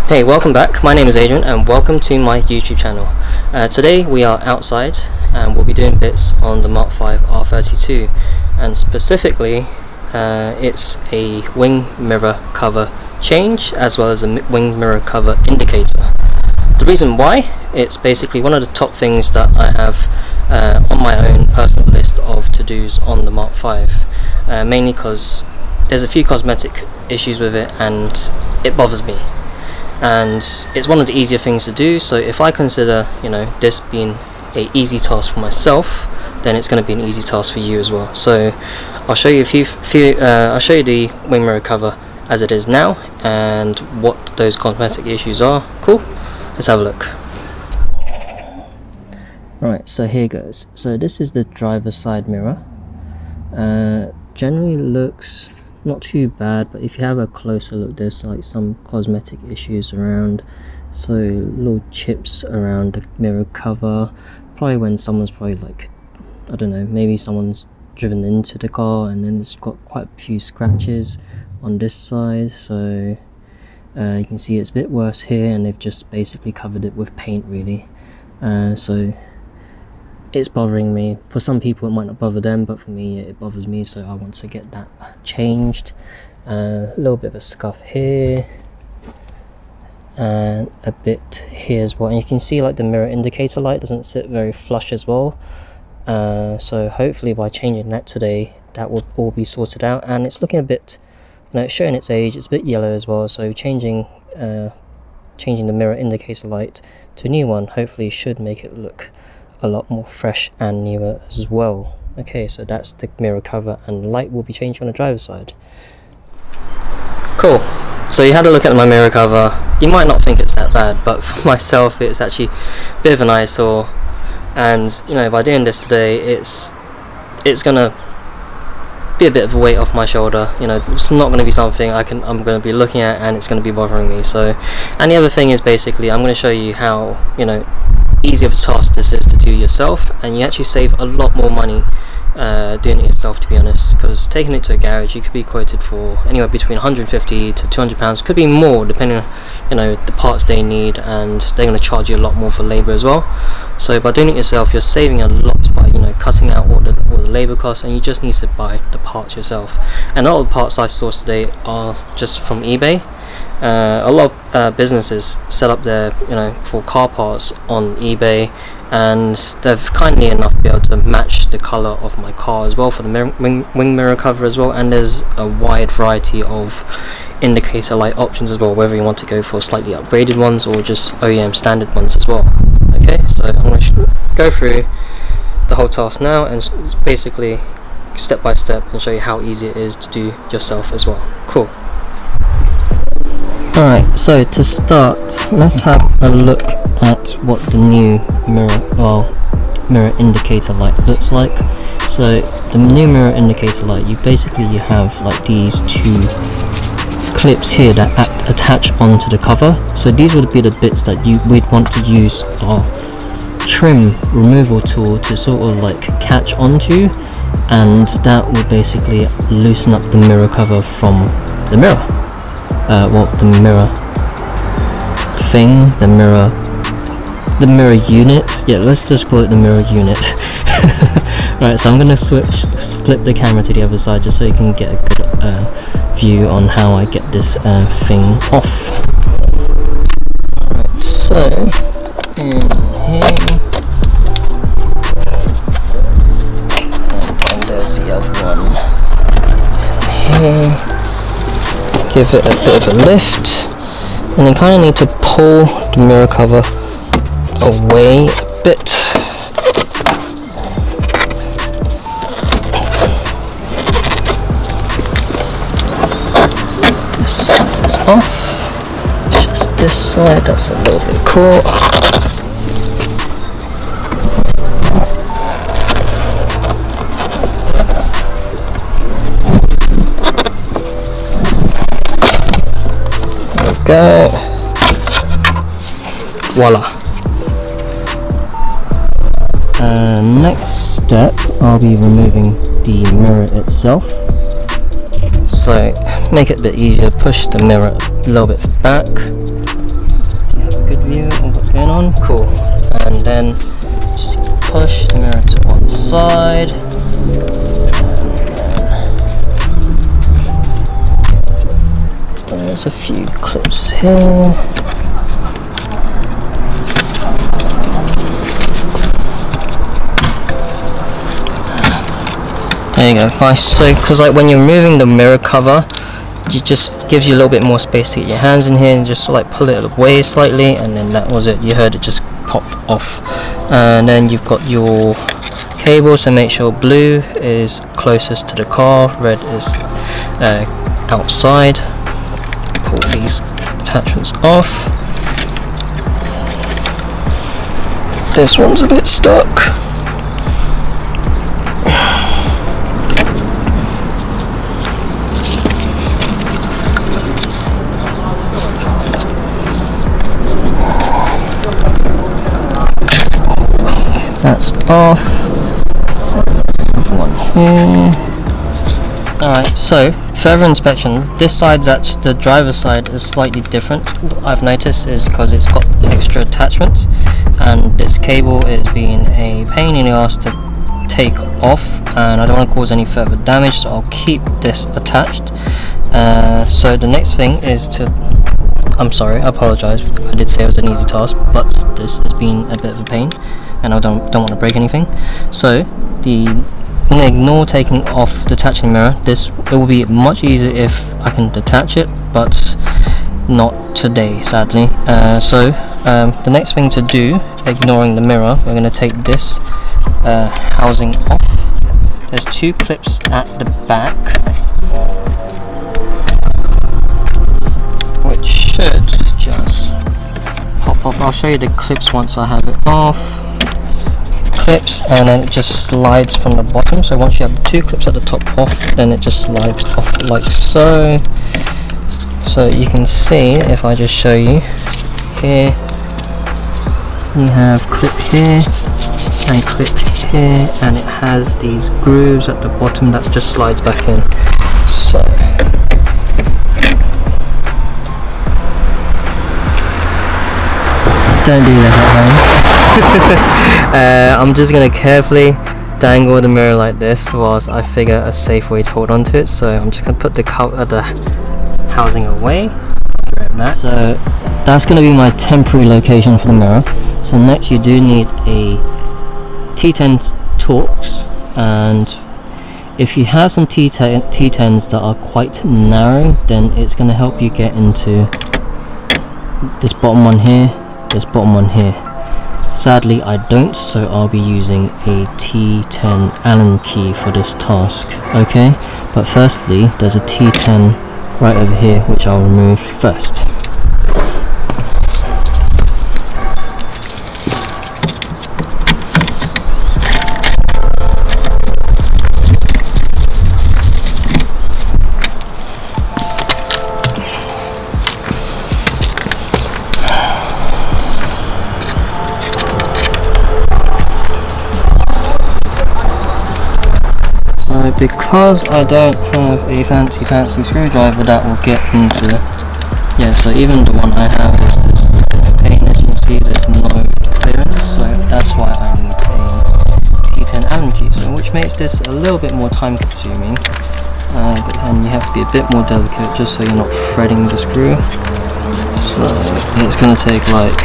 Hey, welcome back. My name is Adrian and welcome to my YouTube channel. Today we are outside and we'll be doing bits on the MK5 R32, and specifically it's a wing mirror cover change as well as a wing mirror cover indicator. The reason why, it's basically one of the top things that I have on my own personal list of to-dos on the MK5, mainly because there's a few cosmetic issues with it and it bothers me. And it's one of the easier things to do, so if I consider, this being a easy task for myself, then it's going to be an easy task for you as well. So I'll show you I'll show you the wing mirror cover as it is now and what those cosmetic issues are. Cool, let's have a look. Alright, so here goes. So this is the driver's side mirror. Generally looks not too bad, but if you have a closer look, there's like some cosmetic issues around, so little chips around the mirror cover, probably when someone's like, I don't know, maybe someone's driven into the car and then it's got quite a few scratches on this side. So you can see it's a bit worse here, and they've just basically covered it with paint really. So it's bothering me. For some people it might not bother them, but for me it bothers me, so I want to get that changed. A little bit of a scuff here and a bit here as well, and you can see like the mirror indicator light doesn't sit very flush as well. So hopefully by changing that today, that will all be sorted out. And it's looking a bit, it's showing its age, it's a bit yellow as well, so changing the mirror indicator light to a new one hopefully should make it look a lot more fresh and newer as well. Okay, so that's the mirror cover, and the light will be changed on the driver's side. Cool, so you had a look at my mirror cover. You might not think it's that bad, but for myself it's actually a bit of an eyesore, and by doing this today it's gonna be a bit of a weight off my shoulder. It's not going to be something I'm going to be looking at and it's going to be bothering me. So, and the other thing is basically I'm going to show you how easy of a task this is to do yourself, and you actually save a lot more money doing it yourself, to be honest, because taking it to a garage you could be quoted for anywhere between 150 to 200 pounds, could be more depending on the parts they need, and they're going to charge you a lot more for labor as well. So by doing it yourself you're saving a lot by cutting out all the labor costs, and you just need to buy the parts yourself. And all the parts I sourced today are just from eBay. A lot of businesses set up their for car parts on eBay, and they've kindly enough to be able to match the color of my car as well for the wing mirror cover as well. And there's a wide variety of indicator light options as well, whether you want to go for slightly upgraded ones or just OEM standard ones as well. Okay, so I'm going to go through the whole task now and basically step by step and show you how easy it is to do yourself as well. Cool. Alright, so to start, let's have a look at what the new mirror indicator light looks like. So the new mirror indicator light, you have like these two clips here that attach onto the cover. So these would be the bits that we'd want to use our trim removal tool to sort of like catch onto, and that will basically loosen up the mirror cover from the mirror. The mirror thing, the mirror unit. Yeah, let's just call it the mirror unit. Right, so I'm gonna flip the camera to the other side just so you can get a good view on how I get this thing off. Right, so in here, and there's the other one. In here. Give it a bit of a lift, and then kind of need to pull the mirror cover away a bit. This side is off, just this side, that's a little bit caught. Go. Voila. Next step, I'll be removing the mirror itself. So make it a bit easier, push the mirror a little bit back what's going on. Cool. And then just push the mirror to one side. There's a few clips here. There you go, nice. So, because like when you're removing the mirror cover, it just gives you a little bit more space to get your hands in here and just sort of like pull it away slightly, and then that was it. You heard it just pop off. And then you've got your cable, so make sure blue is closest to the car, red is outside. Pull these attachments off. This one's a bit stuck. That's off. One here. Alright, so further inspection. This side's actually, the driver's side is slightly different. What I've noticed is because it's got extra attachments, and this cable is being a pain in the ass to take off, and I don't want to cause any further damage, so I'll keep this attached. So the next thing is to, I'm sorry, I apologize. I did say it was an easy task, but this has been a bit of a pain, and I don't want to break anything. So I'm gonna ignore taking off detaching mirror. It will be much easier if I can detach it, but not today, sadly. The next thing to do, ignoring the mirror, we're going to take this housing off. There's two clips at the back, which should just pop off. I'll show you the clips once I have it off. Clips, and then it just slides from the bottom. So once you have two clips at the top off, then it just slides off like so. So you can see, if I just show you here, you have clip here and clip here, and it has these grooves at the bottom that just slides back in. So don't do this at home. I'm just going to carefully dangle the mirror like this whilst I figure a safe way to hold on to it. So I'm just going to put the housing away. So that's going to be my temporary location for the mirror. So next you do need a T10 Torx, and if you have some T10s that are quite narrow, then it's going to help you get into this bottom one here, this bottom one here. Sadly I don't, so I'll be using a T10 Allen key for this task, okay? But firstly, there's a T10 right over here which I'll remove first. Because I don't have a fancy screwdriver that will get into, yeah, so even the one I have is this bit of a pain. As you can see, there's no clearance, so that's why I need a T10 Allen key, so which makes this a little bit more time consuming, but then you have to be a bit more delicate just so you're not threading the screw. So it's going to take like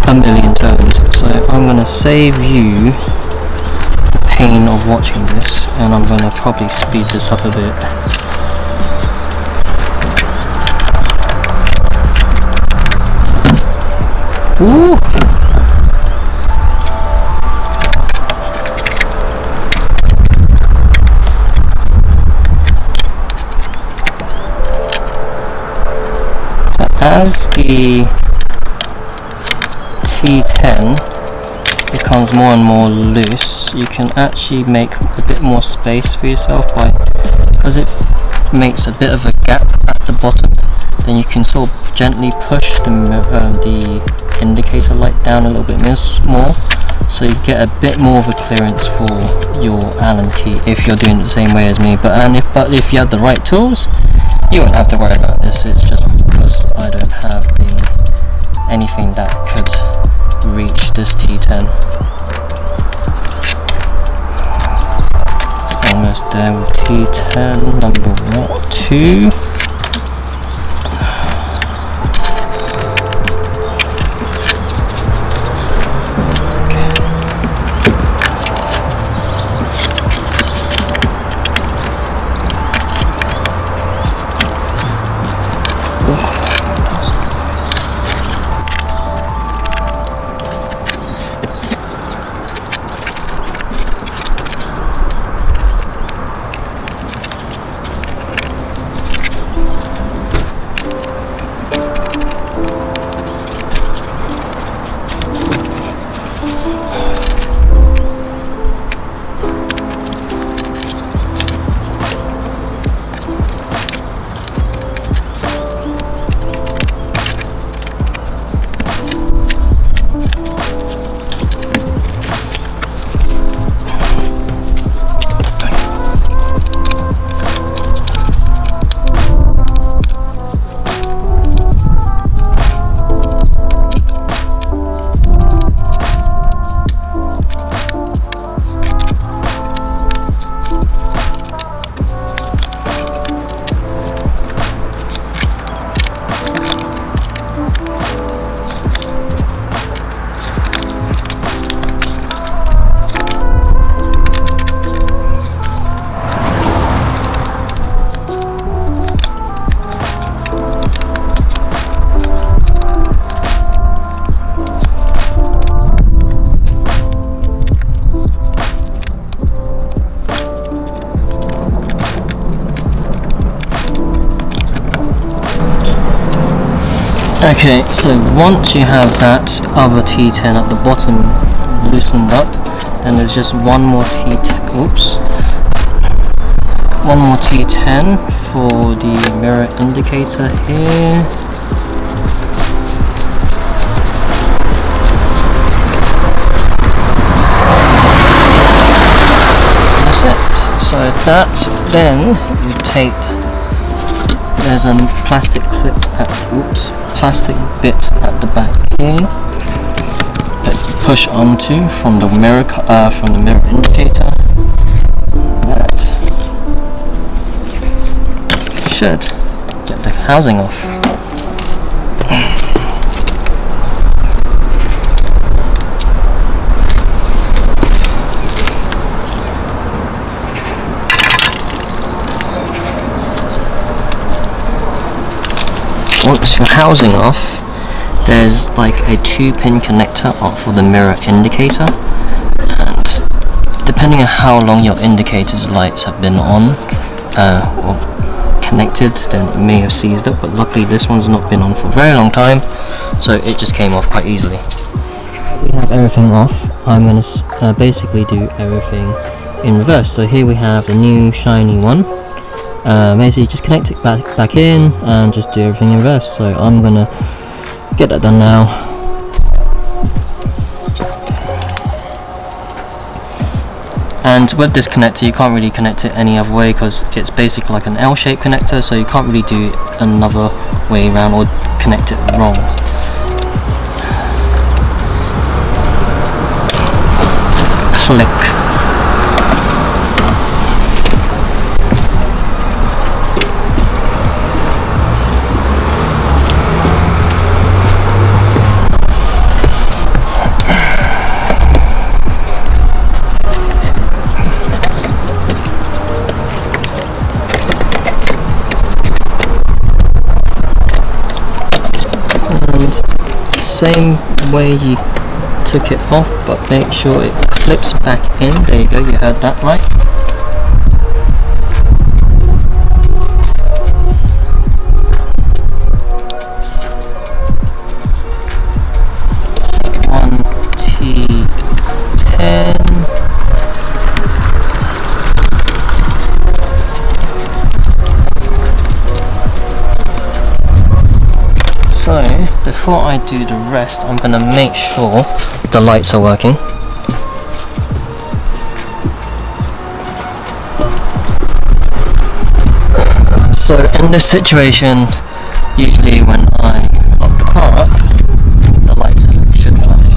a million turns, so I'm going to save you pain of watching this, and I'm going to probably speed this up a bit. Ooh. As the T10 becomes more and more loose, you can actually make a bit more space for yourself because it makes a bit of a gap at the bottom. Then you can sort of gently push the indicator light down a little bit more, so you get a bit more of a clearance for your Allen key if you're doing it the same way as me. But if you have the right tools, you won't have to worry about this. It's just because I don't have anything that could this T10. Almost there with T10 number 2. Okay, so once you have that other T10 at the bottom loosened up, then there's just one more T10 for the mirror indicator here. That's it. So that then you take, there's a plastic clip plastic bit at the back here that you push onto from the mirror indicator. That should get the housing off. Once your housing off, there's like a 2-pin connector for the mirror indicator, and depending on how long your indicator's lights have been on or connected, then it may have seized up, but luckily this one's not been on for a very long time, so it just came off quite easily. We have everything off. I'm going to basically do everything in reverse. So here we have the new shiny one. Basically just connect it back in and just do everything in reverse. So I'm gonna get that done now. And with this connector you can't really connect it any other way because it's basically like an L-shaped connector, so you can't really do another way around or connect it wrong. Click. Same way you took it off, but make sure it clips back in. There you go, you heard that right. One T10. So, before I do the rest, I'm going to make sure the lights are working. So in this situation, usually when I lock the car up, the lights should flash.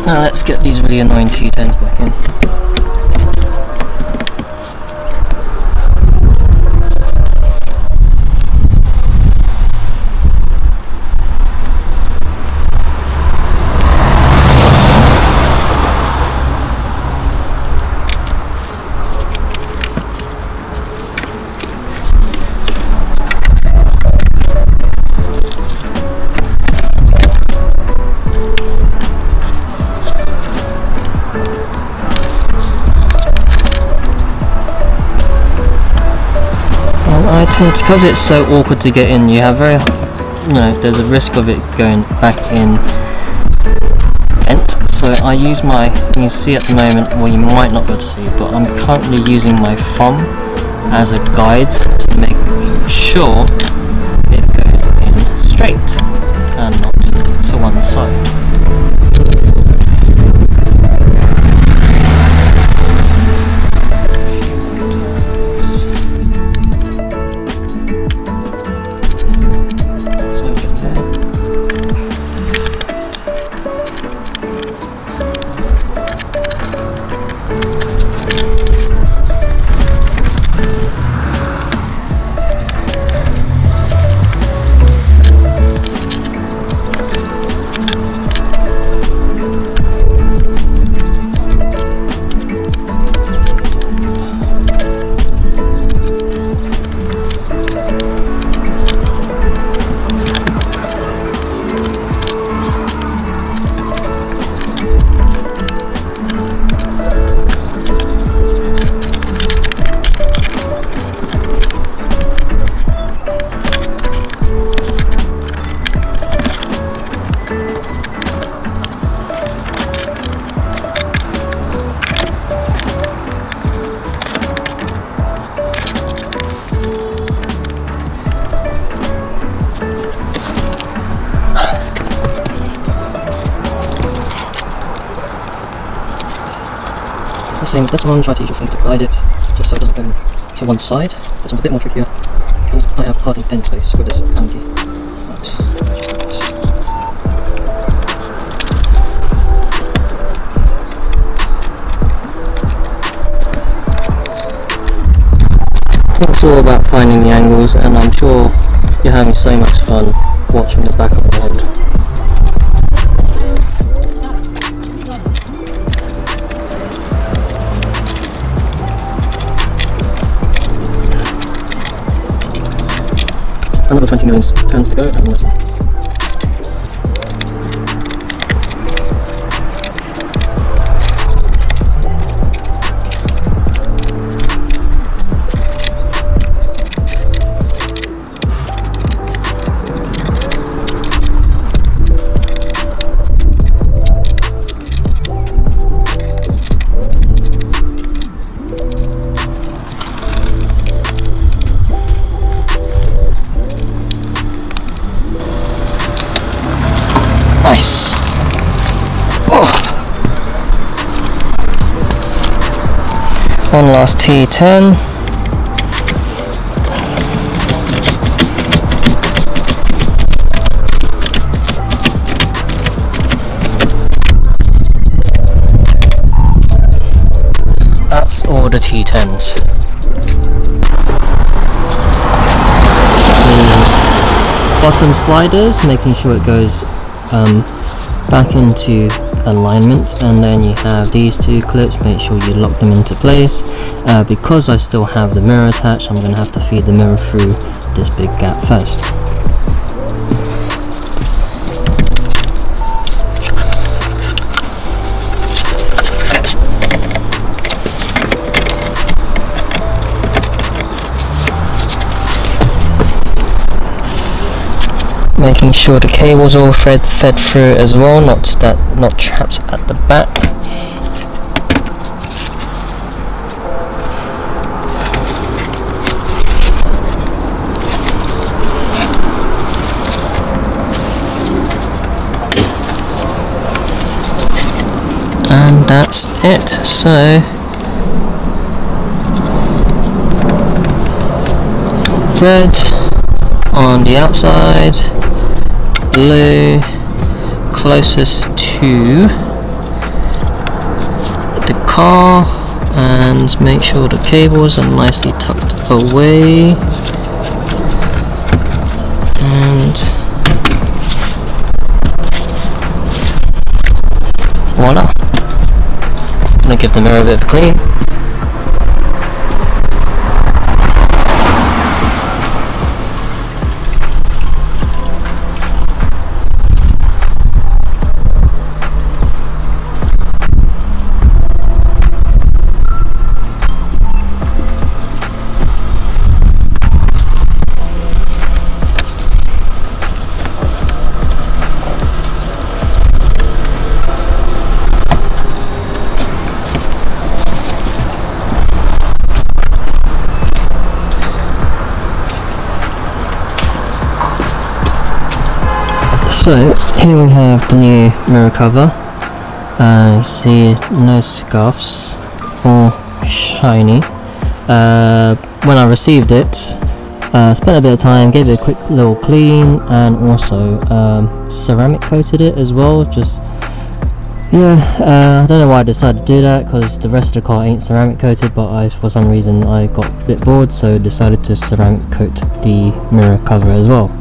Now let's get these really annoying T10s back in. Because it's so awkward to get in, you have there's a risk of it going back in bent. So I use you can see at the moment, well you might not be able to see, but I'm currently using my thumb as a guide to make sure it goes in straight and not to one side. This one, try to use your finger to guide it, just so it doesn't go to one side. This one's a bit more trickier, because I have hardly any space with this handy. Right, just like this. It's all about finding the angles, and I'm sure you're having so much fun watching the back of the head. Another 20 million turns to go, and almost there. Nice. Oh. One last T10. That's all the T10s. These bottom sliders, making sure it goes back into alignment, and then you have these two clips, make sure you lock them into place. Because I still have the mirror attached, I'm going to have to feed the mirror through this big gap first. Making sure the cable's all fed through as well, not trapped at the back. And that's it. So red on the outside, blue closest to the car and make sure the cables are nicely tucked away, and voila. I'm gonna give the mirror a bit of a clean. So here we have the new mirror cover. You see no scuffs, all shiny. When I received it, spent a bit of time, gave it a quick little clean, and also ceramic coated it as well. Just I don't know why I decided to do that, because the rest of the car ain't ceramic coated, but for some reason I got a bit bored, so decided to ceramic coat the mirror cover as well.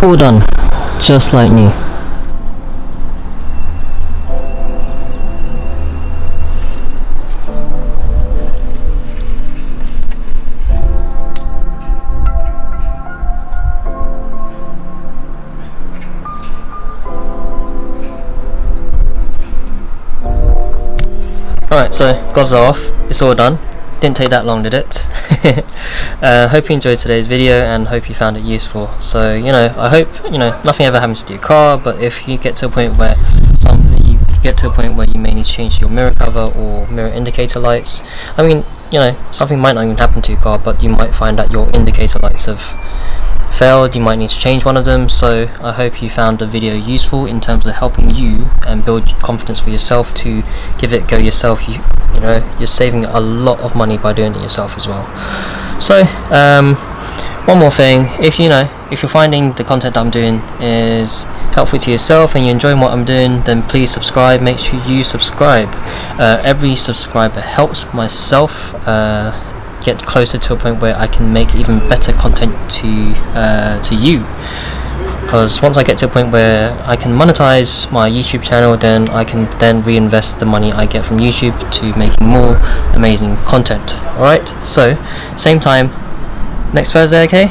All done, just like new. Alright, so gloves are off, it's all done. Didn't take that long, did it? Hope you enjoyed today's video and hope you found it useful. So, I hope, nothing ever happens to your car, but if you get to a point where you may need to change your mirror cover or mirror indicator lights, I mean, something might not even happen to your car, but you might find that your indicator lights have failed, you might need to change one of them. So I hope you found the video useful in terms of helping you and build confidence for yourself to give it a go yourself. You're saving a lot of money by doing it yourself as well. So one more thing, if you're finding the content I'm doing is helpful to yourself and you're enjoying what I'm doing, then please subscribe. Make sure you subscribe. Every subscriber helps myself get closer to a point where I can make even better content to you, because once I get to a point where I can monetize my YouTube channel, then I can then reinvest the money I get from YouTube to making more amazing content. Alright, so same time next Thursday, okay?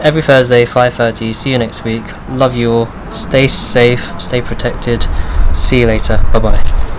Every Thursday 5:30. See you next week. Love you all. Stay safe, stay protected. See you later. Bye bye.